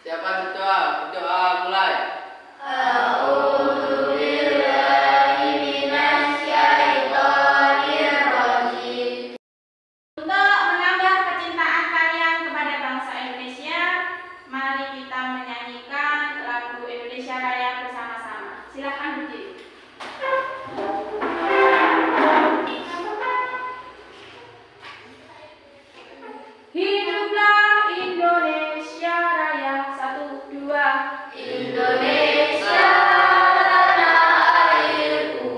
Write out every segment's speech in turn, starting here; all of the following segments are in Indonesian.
Siapa berdoa? Berdoa mulai. Untuk menambah kecintaan kalian kepada bangsa Indonesia, mari kita menyanyikan lagu Indonesia Raya bersama-sama. Silakan berdiri. Hiduplah Indonesia Raya, 1, 2. Indonesia tanah airku,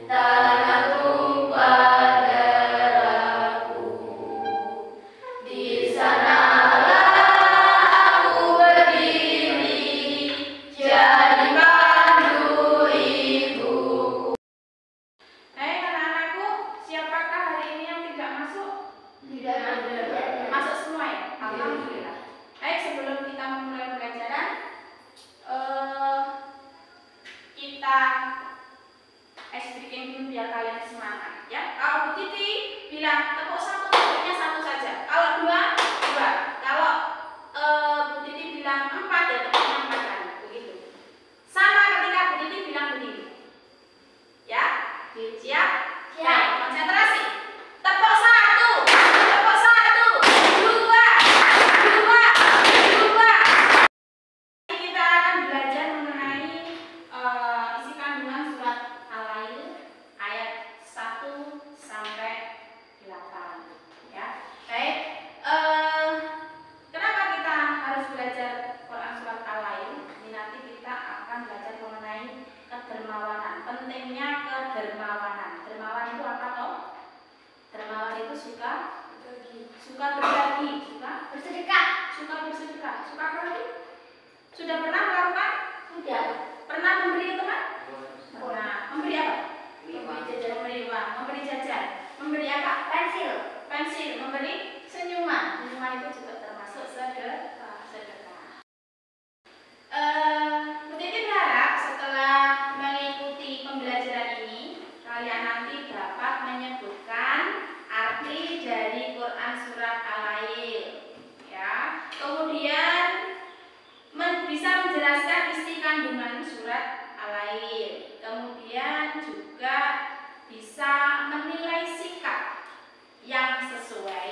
tanah tumpah darahku. Di sanalah aku berdiri, jadi pandu ibuku. Hai anak-anakku, siapakah hari ini yang tidak masuk? Tidak ada. Masuk semua ya? Alhamdulillah. Baik, sebelum kita memulai pelajaran, kita ice breaking dulu biar kalian semangat ya. Kalau Bu Titi bilang tepuk satu, tepuknya satu saja. Kalau dua, dua. Kalau Bu Titi bilang empat, ya tepuknya empat kali. Begitu. Sama ketika Bu Titi bilang begini. Ya, siap? Nah, konsentrasi. Tepuk satu, tepuk satu, dua, dua, dua. Kita akan belajar mengenai isi kandungan surat Al-Lail ayat 1 sampai 8. Ya, baik. Kenapa kita harus belajar Quran surat Al-Lail? Ini nanti kita akan belajar mengenai kedermawanan. Pentingnya kedermawanan. Dermawan itu apa toh? Dermawan itu suka berbagi, suka bersedekah, suka berbagi. Sudah pernah melakukan? Sudah. Pernah memberi ke teman? Pernah. Memberi apa? Memberi uang, memberi jajan, memberi apa? Pensil, memberi senyuman. Senyuman itu juga termasuk sedekah. Bu Titi berharap setelah mengikuti pembelajaran ini, kalian nanti dapat menyebutkan arti dari Quran surat Al-Lail, ya. Kemudian bisa menjelaskan isi kandungan surat Al-Lail. Kemudian juga bisa menilai sikap yang sesuai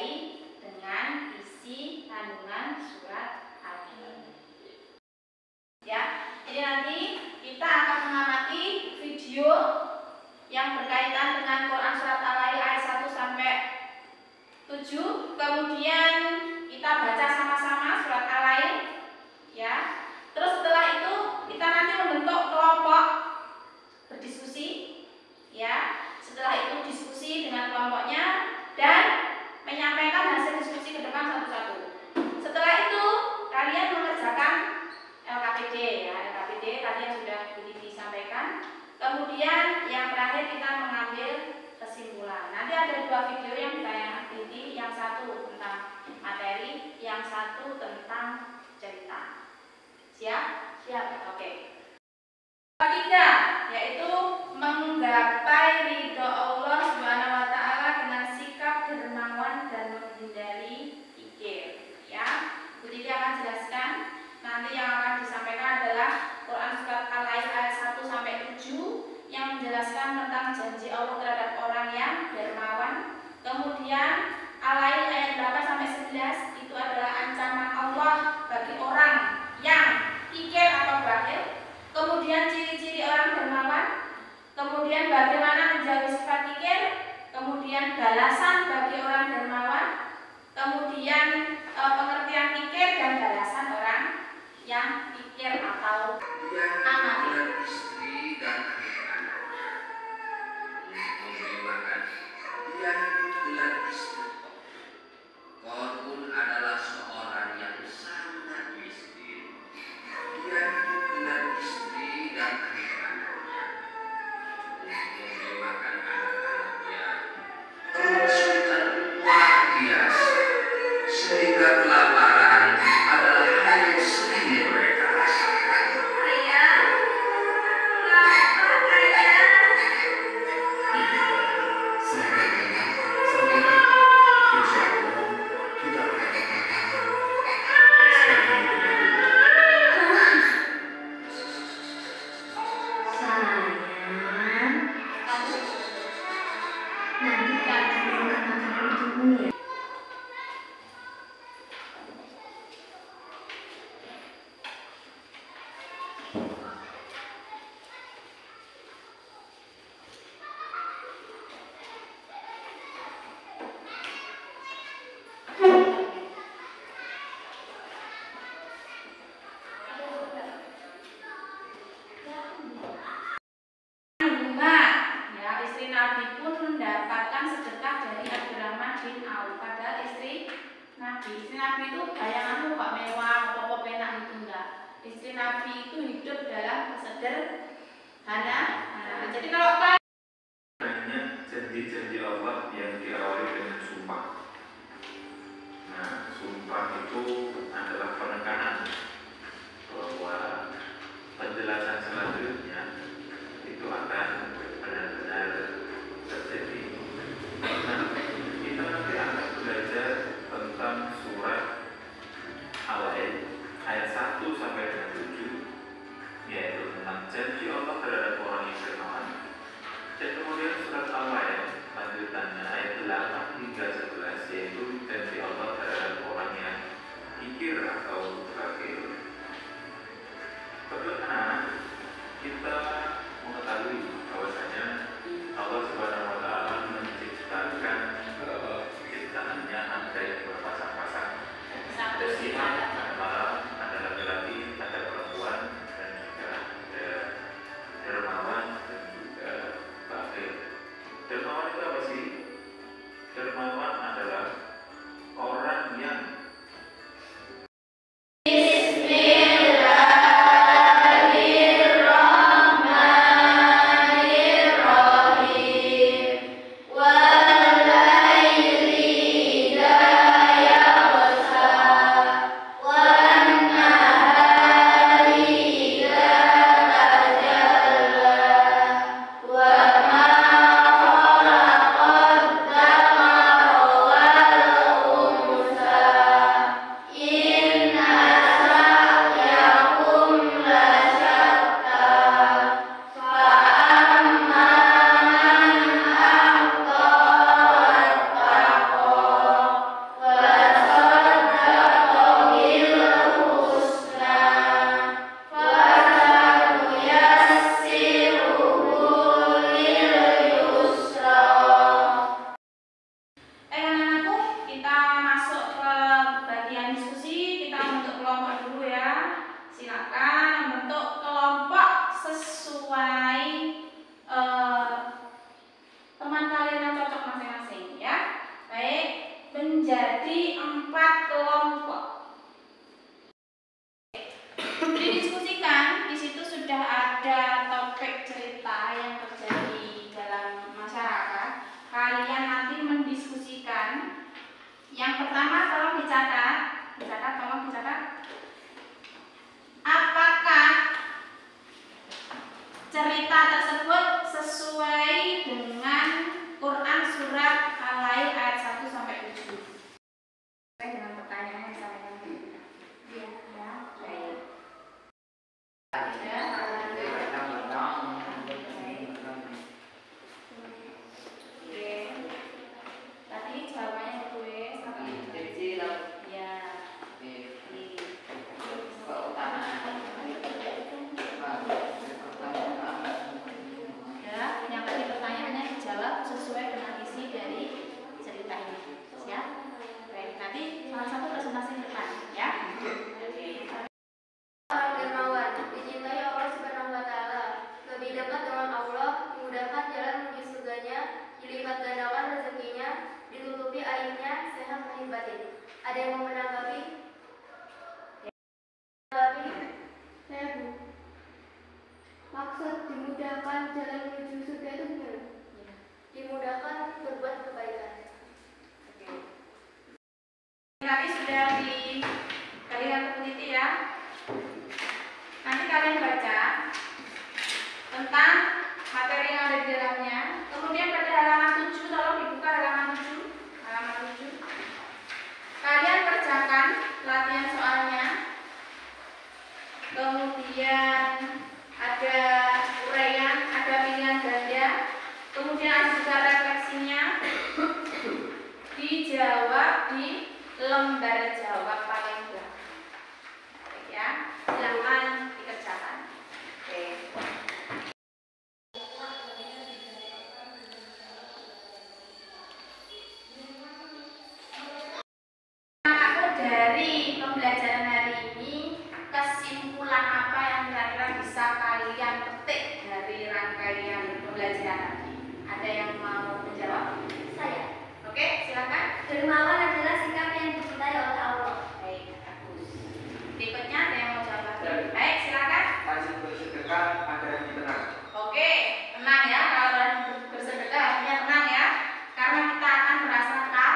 dengan isi kandungan surat Al-Lail. Ya, jadi nanti kita akan mengamati video yang berkaitan dengan Quran surat Al-Lail ayat 1 sampai 7. Kemudian kita baca sama-sama surat Al-Lail, ya. Terus setelah itu kita nanti membentuk kelompok berdiskusi, ya. Setelah itu diskusi dengan kelompoknya dan menyampaikan hasil diskusi ke depan satu-satu. Setelah itu kalian mengerjakan LKPD, ya. LKPD tadi yang sudah Bu Titi sampaikan. Kemudian yang terakhir kita mengambil kesimpulan. Nanti ada 2 video yang ditayangkan Bu Titi, yang satu tentang materi, yang satu tentang cerita. Siap? Siap. Oke. Ketiga, yaitu menggapai ridho Allah Subhanahu wa taala dengan sikap dermawan dan menghindari kikir, ya. Bu Titi akan jelaskan. Nanti yang akan disampaikan adalah Quran surat Al-Lail ayat 1 sampai 7 yang menjelaskan tentang janji Allah terhadap orang yang dermawan. Kemudian Al-Lail ayat 8 sampai 11 itu adalah ancaman Allah bagi orang yang kikir atau bakhil. Kemudian ciri-ciri orang dermawan. Kemudian bagaimana menjauhi sifat kikir. Kemudian balasan bagi orang dermawan. Kemudian pengertian kikir dan balasan orang yang kikir atau anak. Istri dan anak-anaknya memberi makan. Dia hidup dengan istri. Korun adalah seorang yang sangat miskin. Dia hidup dengan istri dan anak-anaknya memberi makan anak-anaknya. Kesulitan luar biasa sehingga kelaparan adalah istri Nabi itu hidup dalam kesederhana. Jadi kalau kalian hanya janji-janji Allah yang diawali dengan sumpah. Nah, sumpah itu adalah penekanan bahwa penjelasan selanjutnya itu akan benar-benar terjadi. Nah, kita nanti akan belajar tentang surat Al-Ain ayat 1 sampai dengan 7, yaitu tentang janji Allah terhadap orang yang beriman. Dan kemudian surat Al-Ain lanjutannya ayat 8 hingga 11, yaitu janji Allah terhadap orang yang kikir atau kafir. Karena kita mengetahui bahwasanya Allah Subhanahu wa taala menciptakan ciptaannya ada yang berpasang-pasang. Ada sihat, ada malam, ada laki-laki, ada perempuan, dan juga ada dermawan dan juga kafir. Dermawan itu apa sih? Dermawan adalah orang yang menjadi 4 kelompok. Didiskusikan, di situ sudah ada topik cerita yang terjadi dalam masyarakat. Kalian nanti mendiskusikan. Yang pertama tolong dicatat, tolong dicatat. Apakah cerita tersebut sesuai dengan Quran surat Al-Ain ayat 1 sampai 7? Dengan pertanyaan yang saya inginkan. Ya, baik. Tadi jawabannya gue sampai ya. Ya, yang tadi pertanyaannya dijawab sesuai dengan isi dari cerita ini. Siap? Baik, nanti salah satu presentasi depan ya. Orang dermawan, dicintai Allah Subhanahu wa taala, lebih dekat dengan Allah, dimudahkan jalan menuju surganya, dilipat gandakan rezekinya, ditutupi aibnya, sehat lahir batin. Ada yang mau menanggapi? Saya Bu. Maksud dimudahkan jalan menuju surga itu benar? Dimudahkan berbuat kebaikan. Tadi sudah dikalian peneliti ya. Nanti kalian baca tentang materi yang ada di dalamnya. Kemudian pada halaman 7, tolong dibuka halaman 7. Halaman 7. Kalian kerjakan latihan soalnya. Kemudian ada uraian, ada pilihan ganda. Kemudian ada juga refleksinya. Dijawab di lembar jawab paling belakang. Ya, silakan dikerjakan. Oke. Aku dari pembelajaran hari ini, kesimpulan apa yang kira-kira bisa kalian petik dari rangkaian pembelajaran tadi? Ada yang mau menjawab? Saya. Oke, silakan. Dermawan adalah sikap yang dicintai oleh Allah. Baik, bagus. Berikutnya ada yang mau jawab lagi? bersedekah agar hati tenang. Oke, tenang ya. Kalau bersedekah artinya tenang ya. Karena kita akan merasa kaya.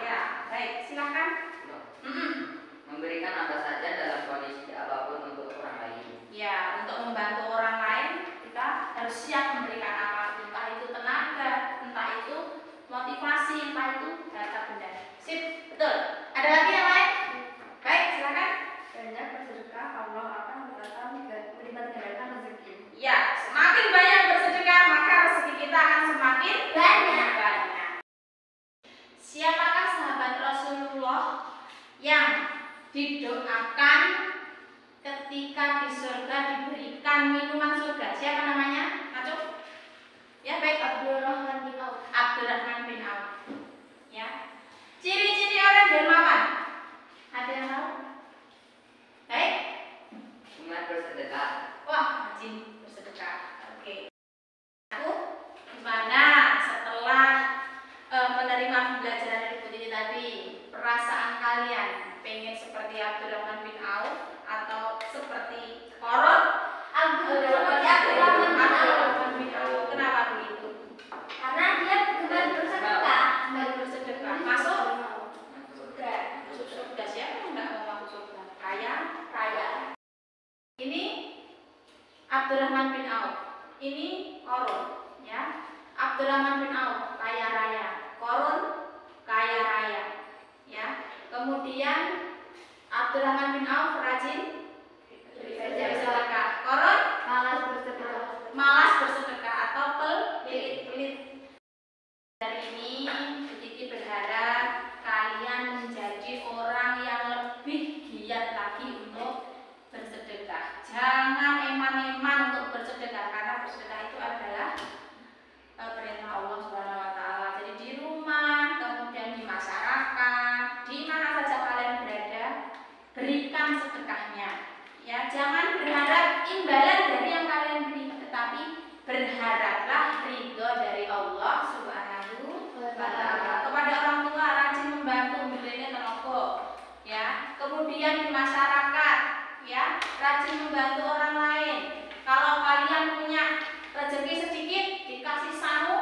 Ya, baik. Silakan. Memberikan apa saja dalam kondisi apapun untuk orang lain. Ya, untuk membantu orang lain kita harus siap memberikan apa, entah itu tenaga, entah itu motivasi, entah itu harta benda. Sip, betul. Ada lagi yang lain? Baik, silakan. Banyak bersedekah, Allah akan melipat gandakan rezeki. Ya, semakin banyak bersedekah maka rezeki kita akan semakin banyak. Siapakah sahabat Rasulullah yang didoakan ketika di surga diberikan minuman surga? Siapa namanya? Macuk? Ya, baik. Abdurrahman bin Auf. Abdurrahman bin Auf. Ya. Ciri-ciri orang dermawan. Ada yang tahu? Baik. Ingat bersedekah. Wah, rajin bersedekah. Oke. Aku gimana setelah menerima pembelajaran dari Bu Titi tadi, perasaan kalian pengen seperti Abdurrahman bin Auf atau seperti Korun? Abdurrahman bin Auf. Kenapa begitu? Karena dia gemar bersedekah. Gemar bersedekah. Masuk Surga. masuk surga. Siapa yang nggak mau masuk surga? Kaya. Ini Abdurrahman bin Auf. Ini Korun, ya. Abdurrahman bin Auf kaya raya, Korun kaya raya, ya. Kemudian Abdurrahman bin Auf rajin bersedekah, Korun malas bersedekah atau pelit. Dari ini Titi berharap kalian menjadi orang yang lebih giat lagi untuk bersedekah. Jangan eman-eman untuk bersedekah, karena bersedekah itu adalah perintah Allah Subhanahu wa taala. Jadi di rumah, kemudian di masyarakat, di mana saja kalian berada, berikan sedekahnya. Ya, jangan berharap imbalan dari yang kalian beri, tetapi berharaplah ridho dari Allah Subhanahu wa taala. Kepada orang tua rajin membantu memberikan tenaga, ya. Kemudian di masyarakat, ya, rajin membantu orang lain. Kalau kalian punya rezeki sedikit, dikasih sanu,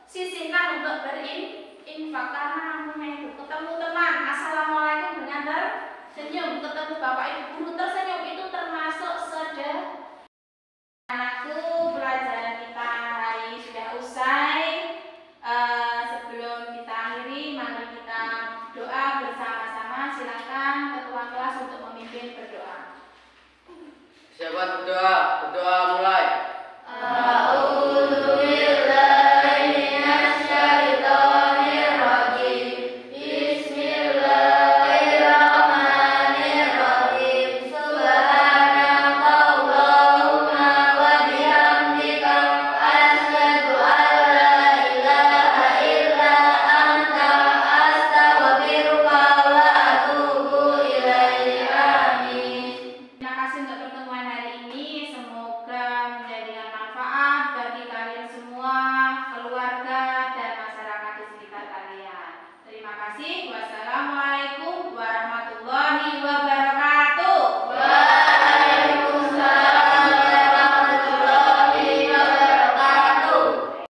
sisihkan untuk berinfak, karena namanya itu ketemu teman, assalamualaikum dengan tersenyum, ketemu bapak ibu guru tersenyum, itu termasuk sedekah. Anakku, pelajaran kita hari ini sudah usai. Sebelum kita akhiri, mari kita doa bersama-sama. Silakan ketua kelas untuk memimpin berdoa. Siapa berdoa? Berdoa mulai.